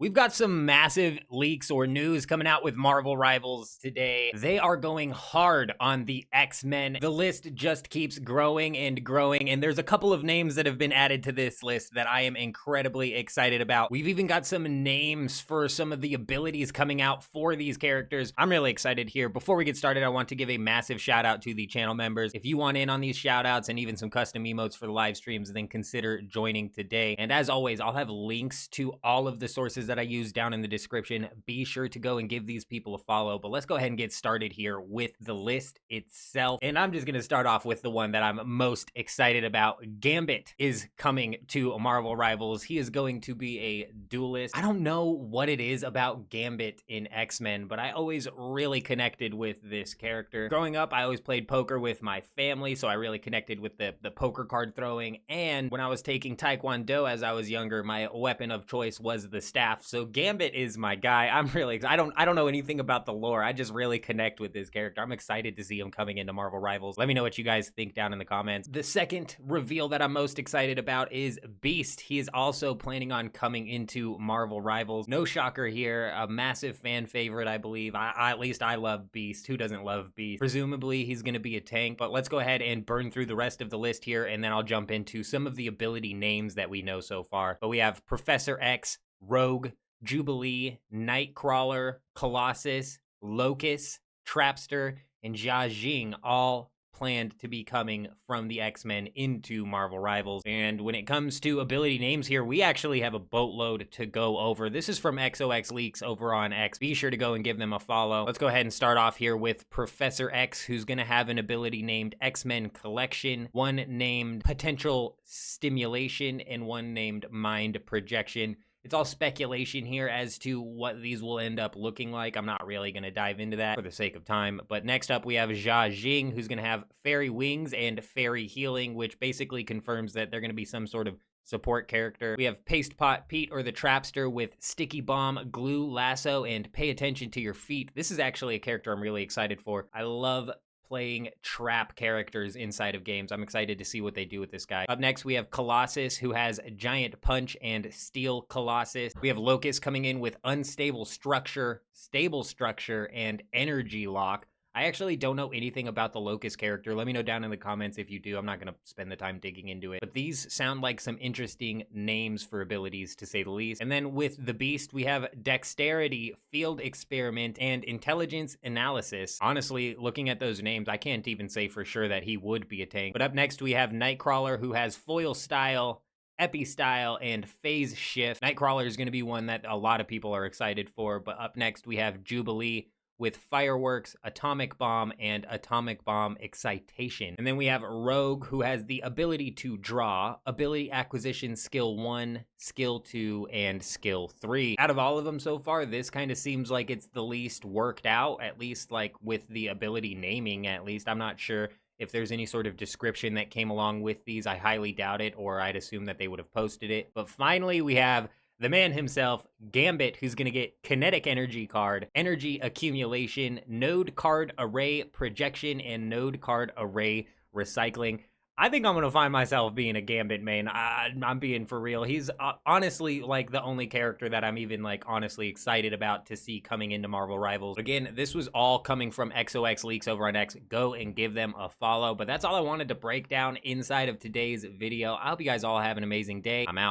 We've got some massive leaks or news coming out with Marvel Rivals today. They are going hard on the X-Men. The list just keeps growing and growing, and there's a couple of names that have been added to this list that I am incredibly excited about. We've even got some names for some of the abilities coming out for these characters. I'm really excited here. Before we get started, I want to give a massive shout out to the channel members. If you want in on these shout outs and even some custom emotes for the live streams, then consider joining today. And as always, I'll have links to all of the sources that I use down in the description. Be sure to go and give these people a follow. But let's go ahead and get started here with the list itself. And I'm just going to start off with the one that I'm most excited about. Gambit is coming to Marvel Rivals. He is going to be a duelist. I don't know what it is about Gambit in X-Men, but I always really connected with this character. Growing up, I always played poker with my family, so I really connected with the poker card throwing. And when I was taking Taekwondo as I was younger, my weapon of choice was the staff. So Gambit is my guy. I'm really excited. I don't know anything about the lore. I just really connect with this character. I'm excited to see him coming into Marvel Rivals. Let me know what you guys think down in the comments. The second reveal that I'm most excited about is Beast. He is also planning on coming into Marvel Rivals. No shocker here. A massive fan favorite, I believe. At least I love Beast. Who doesn't love Beast? Presumably he's going to be a tank, but let's go ahead and burn through the rest of the list here, and then I'll jump into some of the ability names that we know so far. But we have Professor X, Rogue, Jubilee, Nightcrawler, Colossus, Locust, Trapster, and Jia Jing, all planned to be coming from the X-Men into Marvel Rivals. And when it comes to ability names here, we actually have a boatload to go over. This is from XOX Leaks over on X. Be sure to go and give them a follow. Let's go ahead and start off here with Professor X, who's going to have an ability named X-Men Collection, one named Potential Stimulation, and one named Mind Projection. It's all speculation here as to what these will end up looking like. I'm not really going to dive into that for the sake of time. But next up, we have Jia Jing, who's going to have Fairy Wings and Fairy Healing, which basically confirms that they're going to be some sort of support character. We have Paste Pot Pete, or the Trapster, with Sticky Bomb, Glue, Lasso, and Pay Attention to Your Feet. This is actually a character I'm really excited for. I love playing trap characters inside of games. I'm excited to see what they do with this guy. Up next, we have Colossus, who has Giant Punch and Steel Colossus. We have Locust coming in with Unstable Structure, Stable Structure, and Energy Lock. I actually don't know anything about the Locust character. Let me know down in the comments if you do. I'm not going to spend the time digging into it. But these sound like some interesting names for abilities, to say the least. And then with the Beast, we have Dexterity, Field Experiment, and Intelligence Analysis. Honestly, looking at those names, I can't even say for sure that he would be a tank. But up next, we have Nightcrawler, who has Foil Style, Epi Style, and Phase Shift. Nightcrawler is going to be one that a lot of people are excited for. But up next, we have Jubilee with Fireworks, Atomic Bomb, and Atomic Bomb Excitation. And then we have Rogue, who has the ability to draw, Ability Acquisition Skill 1, Skill 2, and Skill 3. Out of all of them so far, this kind of seems like it's the least worked out, at least like with the ability naming, at least. I'm not sure if there's any sort of description that came along with these. I highly doubt it, or I'd assume that they would have posted it. But finally, we have the man himself, Gambit, who's going to get Kinetic Energy Card, Energy Accumulation, Node Card Array Projection, and Node Card Array Recycling. I think I'm going to find myself being a Gambit main. I'm being for real. He's honestly like the only character that I'm even like honestly excited about to see coming into Marvel Rivals. Again, this was all coming from XOX Leaks over on X. Go and give them a follow. But that's all I wanted to break down inside of today's video. I hope you guys all have an amazing day. I'm out.